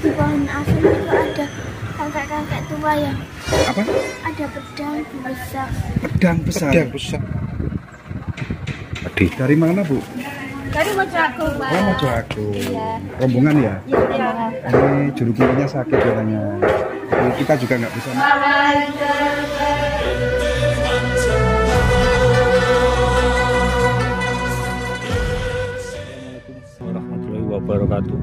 di pohon asem itu ada kakek-kakek tua ya. Apa? Ada pedang besar. Pedang besar. Pedang besar. Dari mana, Bu? Dari Mojoagung, Pak. Oh, Mojoagung. Iya. Rombongan ya? Iya. Ini juru kuntinya sakit katanya. Jadi kita juga nggak bisa. Assalamualaikum warahmatullahi wabarakatuh.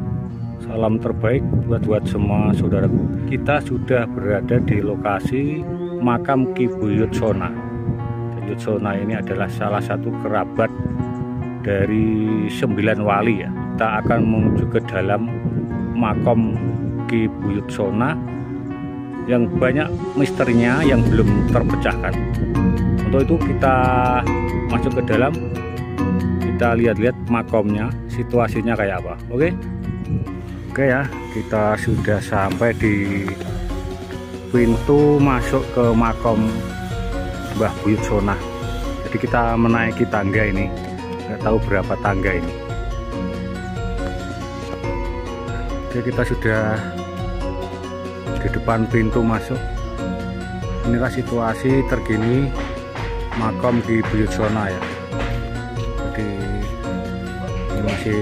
Salam terbaik buat semua saudaraku. Kita sudah berada di lokasi makam Ki Buyut Sona. Buyut Sona ini adalah salah satu kerabat dari 9 wali ya. Kita akan menuju ke dalam makam Ki Buyut Sona yang banyak misterinya yang belum terpecahkan. Untuk itu kita masuk ke dalam, kita lihat-lihat makamnya, situasinya kayak apa. Oke ya, kita sudah sampai di pintu masuk ke makam Mbah Buyut Sona. Jadi kita menaiki tangga ini, nggak tahu berapa tangga ini. Oke, kita sudah di depan pintu masuk. Inilah situasi terkini makam Ki Buyut Sona ya. Jadi ini masih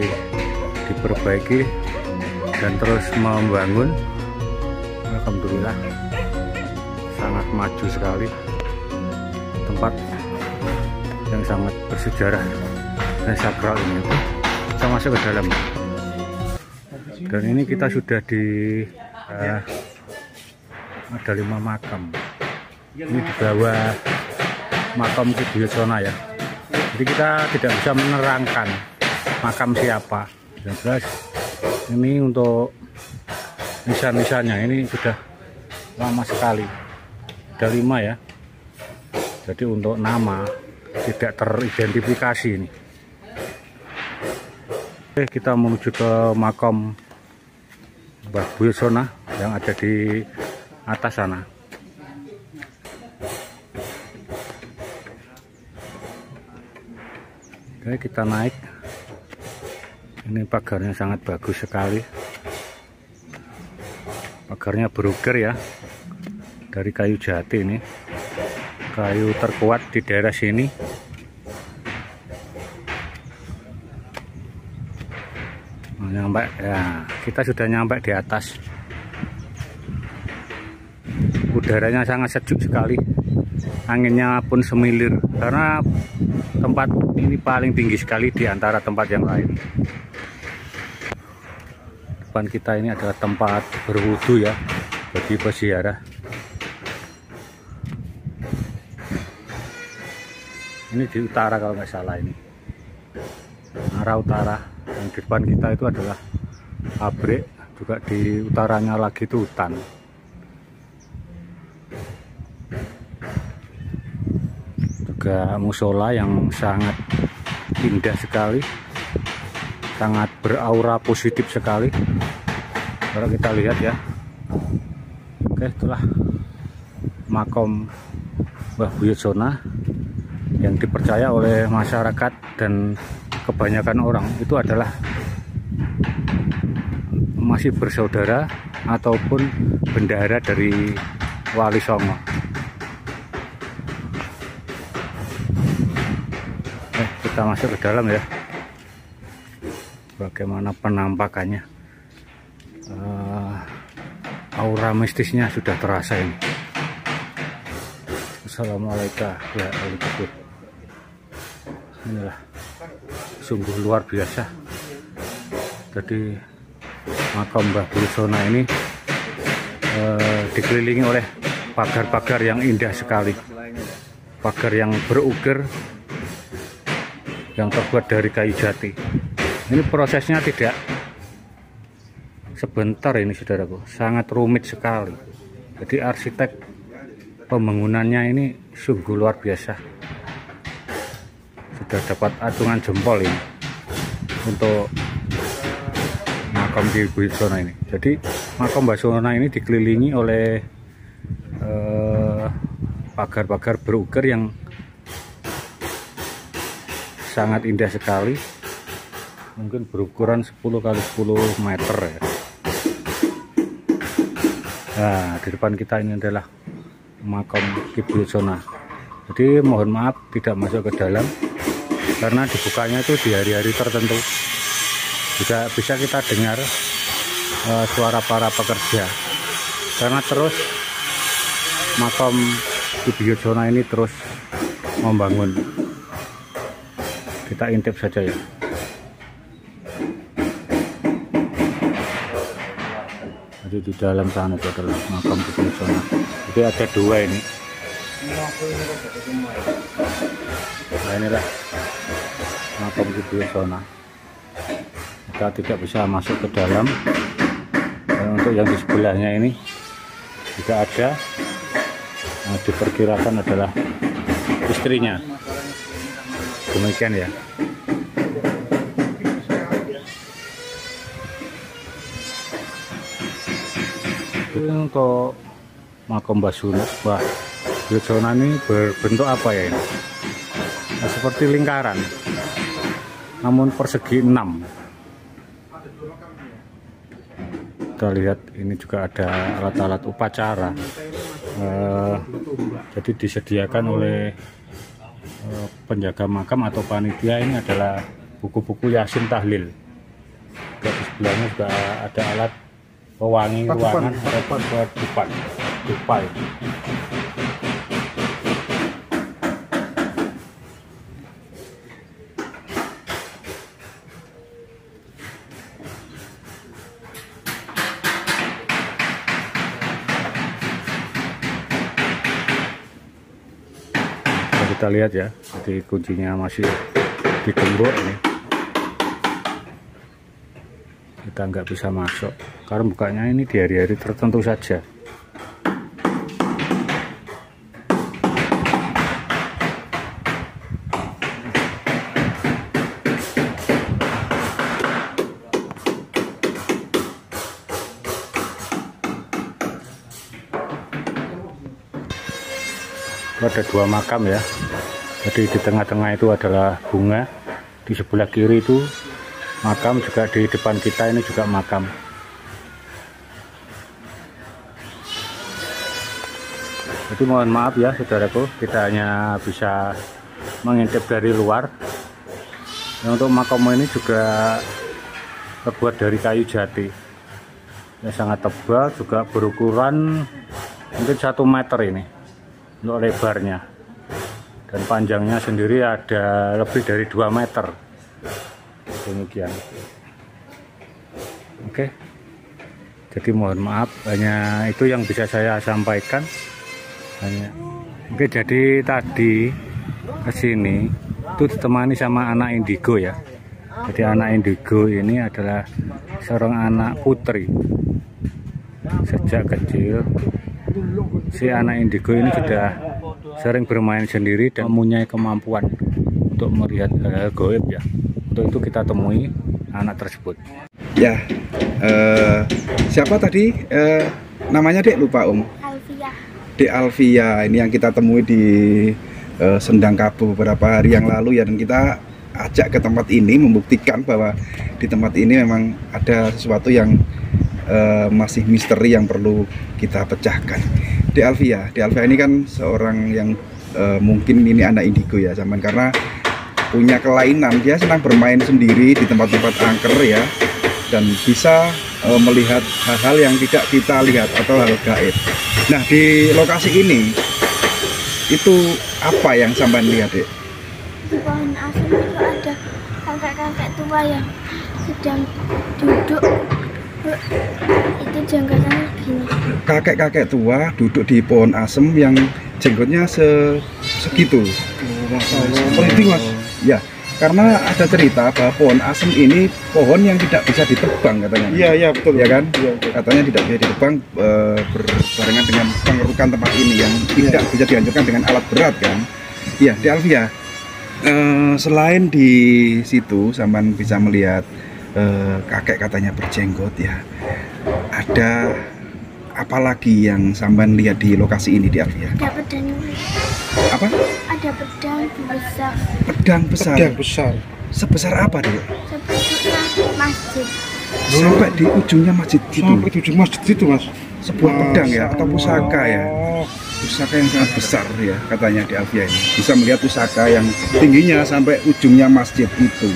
diperbaiki dan terus membangun. Alhamdulillah sangat maju sekali, tempat yang sangat bersejarah dan sakral ini. Kita masuk ke dalam dan ini kita sudah di ada 5 makam. Ini di bawah makam Ki Buyut Sona ya. Jadi kita tidak bisa menerangkan makam siapa. Yang jelas ini untuk nisan-nisannya ini sudah lama sekali. Ada 5 ya. Jadi untuk nama tidak teridentifikasi ini. Oke, kita menuju ke makam Mbah Buyut Sona yang ada di atas sana. Oke, kita naik. Ini pagarnya sangat bagus sekali. Pagarnya beruger ya, dari kayu jati ini, kayu terkuat di daerah sini. Nyampe ya, kita sudah nyampe di atas. Udaranya sangat sejuk sekali, anginnya pun semilir karena tempat ini paling tinggi sekali di antara tempat yang lain. Depan kita ini adalah tempat berwudu ya bagi peziarah. Ini di utara kalau nggak salah, ini arah utara. Yang di depan kita itu adalah pabrik, juga di utaranya lagi itu hutan. Juga musola yang sangat indah sekali, sangat beraura positif sekali. Kalau kita lihat ya. Oke, itulah makam Mbah Buyut Sona yang dipercaya oleh masyarakat dan kebanyakan orang itu adalah masih bersaudara ataupun bendahara dari Wali Songo. Kita masuk ke dalam ya. Bagaimana penampakannya, aura mistisnya sudah terasa ini. Assalamualaikum warahmatullahi wabarakatuh. Inilah sungguh luar biasa. Jadi makam Mbah Buyut Sona ini dikelilingi oleh pagar-pagar yang indah sekali, pagar yang beruger yang terbuat dari kayu jati. Ini prosesnya tidak sebentar ini saudaraku, sangat rumit sekali. Jadi arsitek pembangunannya ini sungguh luar biasa. Sudah dapat acungan jempol ini untuk makam Ki Buyut Sona ini. Jadi makam Mbah Sona ini dikelilingi oleh pagar-pagar beruger yang sangat indah sekali. Mungkin berukuran 10 x 10 meter ya. Nah, di depan kita ini adalah makam Ki Buyut Sona. Jadi mohon maaf tidak masuk ke dalam karena dibukanya itu di hari-hari tertentu. Juga bisa kita dengar suara para pekerja karena terus makam Ki Buyut Sona ini terus membangun. Kita intip saja ya. Jadi di dalam sana itu adalah makam Ki Buyut Sona. Jadi ada dua ini. Nah, inilah makam Ki Buyut Sona. Kita tidak bisa masuk ke dalam. Dan untuk yang di sebelahnya ini juga ada. Nah, diperkirakan adalah istrinya. Demikian ya. Untuk makam Mbah Buyut Sona ini berbentuk apa ya ini? Nah, seperti lingkaran, namun persegi 6. Kita lihat ini juga ada alat-alat upacara. Jadi disediakan oleh penjaga makam atau panitia. Ini adalah buku-buku Yasin Tahlil. Di sebelahnya juga ada alat pewangi ruangan atau dupai. Kita lihat ya, jadi kuncinya masih digembok ini. Kita nggak bisa masuk karena bukanya ini di hari-hari tertentu saja. Ada dua makam ya. Jadi di tengah-tengah itu adalah bunga, di sebelah kiri itu makam, juga di depan kita ini juga makam. Jadi mohon maaf ya saudaraku, kita hanya bisa mengintip dari luar. Dan untuk makam ini juga terbuat dari kayu jati yang sangat tebal, juga berukuran mungkin 1 meter ini untuk lebarnya, dan panjangnya sendiri ada lebih dari 2 meter. Demikian. Oke, jadi mohon maaf, hanya itu yang bisa saya sampaikan. Oke, jadi tadi kesini itu ditemani sama anak indigo ya. Jadi anak indigo ini adalah seorang anak putri. Sejak kecil si anak indigo ini sudah sering bermain sendiri dan mempunyai kemampuan untuk melihat hal gaib ya. Untuk itu kita temui anak tersebut. Ya, siapa tadi namanya Dek? Lupa Om. Alfia. Dek Alfia ini yang kita temui di Sendang Kabu beberapa hari yang lalu ya, dan kita ajak ke tempat ini membuktikan bahwa di tempat ini memang ada sesuatu yang masih misteri yang perlu kita pecahkan. Dek Alfia ini kan seorang yang mungkin ini anak indigo ya, zaman karena punya kelainan, dia senang bermain sendiri di tempat-tempat angker ya, dan bisa melihat hal-hal yang tidak kita lihat atau hal gaib. Nah, di lokasi ini itu apa yang sampean lihat, Dek? Di pohon asem itu ada kakek-kakek tua yang sedang duduk. Itu jenggotnya gini. Kakek-kakek tua duduk di pohon asem yang jenggotnya segitu. Merinding, Mas. Ya, karena ada cerita bahwa pohon asem ini pohon yang tidak bisa ditebang katanya. Iya, betul. Ya kan? Ya, katanya tidak bisa ditebang berbarengan dengan pengerukan tempat ini yang tidak bisa dihancurkan dengan alat berat kan. Iya, Di Alfia. Selain di situ sampean bisa melihat kakek katanya berjenggot ya. Ada apa lagi yang sampean lihat di lokasi ini, Di Alfia? Ada pedang. Apa? Ada pedang besar. Pedang besar. Sebesar apa, Dek? Sebesar masjid. Sampai di ujungnya masjid itu. Sampai di ujung masjid itu, Mas. sebuah pedang ya atau pusaka ya. Pusaka yang sangat besar ya katanya di Alvia ini. Bisa melihat pusaka yang tingginya sampai ujungnya masjid itu.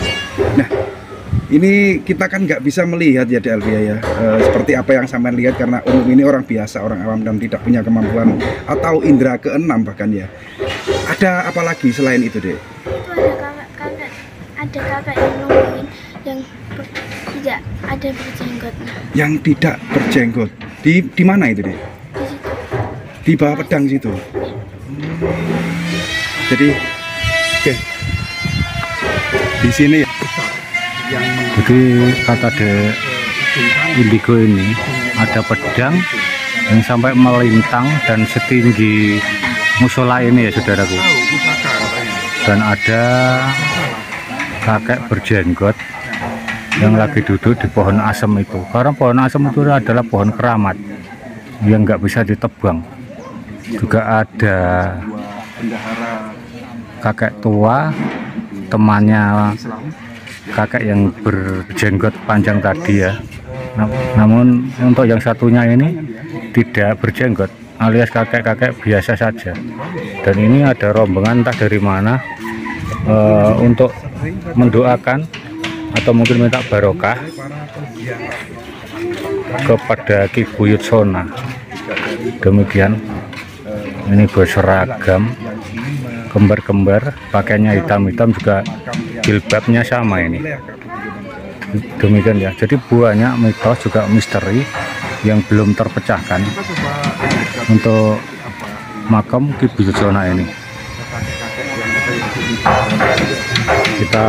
Nah, ini kita kan nggak bisa melihat ya di Alvia ya, seperti apa yang sampean lihat karena umum ini orang biasa, orang awam dan tidak punya kemampuan atau indera keenam bahkan ya. Ada apa lagi selain itu, Dek? Itu ada kakak yang nungguin yang tidak ada berjenggotnya. Yang tidak berjenggot. Di mana itu, Dek? Di situ. Di bawah pedang situ. Jadi oke. Di sini ya. Jadi kata Dek Indigo ini ada pedang yang sampai melintang dan setinggi musola ini ya saudaraku. Dan ada kakek berjenggot yang lagi duduk di pohon asem itu. Karena pohon asem itu adalah pohon keramat yang nggak bisa ditebang. Juga ada kakek tua, temannya kakek yang berjenggot panjang tadi ya. Namun untuk yang satunya ini tidak berjenggot, alias kakek-kakek biasa saja. Dan ini ada rombongan entah dari mana untuk mendoakan atau mungkin minta barokah kepada Ki Buyut Sona. Demikian, ini berseragam kembar-kembar, pakainya hitam-hitam, juga jilbabnya sama ini. Demikian ya. Jadi banyak mitos juga misteri yang belum terpecahkan untuk makam Ki Buyut Sona ini. Kita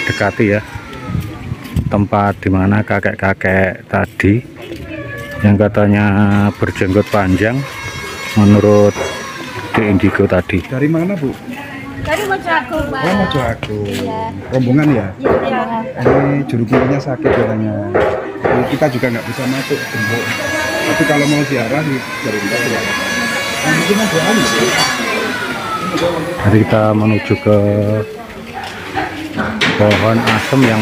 dekati ya tempat dimana kakek-kakek tadi yang katanya berjenggot panjang menurut di Indigo tadi. Dari mana, Bu? Dari Mojoagung, Pak. Oh, Mojoagung. Iya. Rombongan ya? Iya. Ini juru kunci sakit katanya. Jadi kita juga nggak bisa masuk, gembok. Tapi kalau mau ziarah di Jarinda ya. Mungkin ada anu. Jadi kita menuju ke pohon asem yang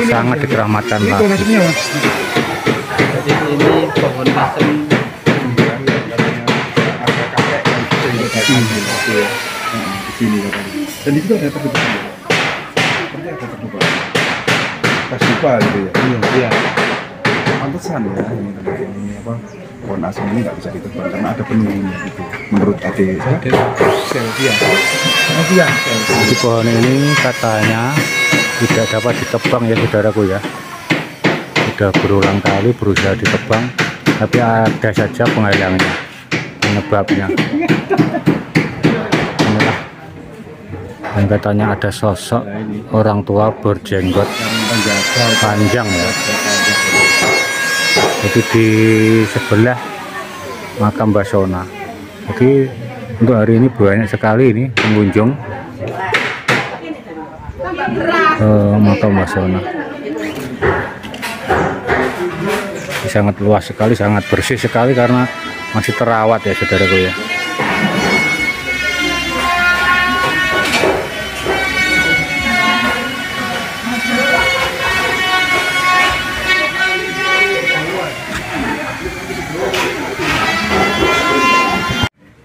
sangat dikeramatkan Ini Pak. pohon asemnya, Mas. Jadi ini pohon asem Ada kakek yang berjenggot di sini katanya. Dan di situ ada terdupa. Seperti ada terdupa. Terdupa gitu ya. Iya. Pantesan ya ini tempat ini apa? Pohon asem ini nggak bisa ditebang karena ada penunggunya gitu. Menurut Ade Selvia. Di pohon ini katanya tidak dapat ditebang ya saudaraku ya. Sudah berulang kali berusaha ditebang, tapi ada saja penghalangnya, penyebabnya. Inilah yang katanya ada sosok orang tua berjenggot panjang ya. Jadi di sebelah makam Mbah Sona. Jadi untuk hari ini banyak sekali ini pengunjung makam Mbah Sona. Sangat luas sekali, sangat bersih sekali karena masih terawat ya saudaraku ya.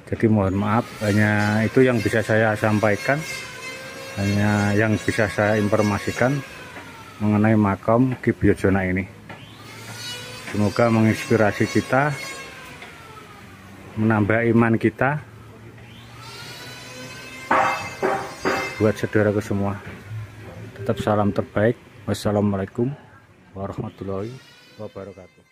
Jadi mohon maaf, hanya itu yang bisa saya sampaikan, hanya yang bisa saya informasikan mengenai makam Ki Buyut Sona ini. Semoga menginspirasi kita, menambah iman kita buat saudaraku semua. Tetap salam terbaik. Wassalamualaikum warahmatullahi wabarakatuh.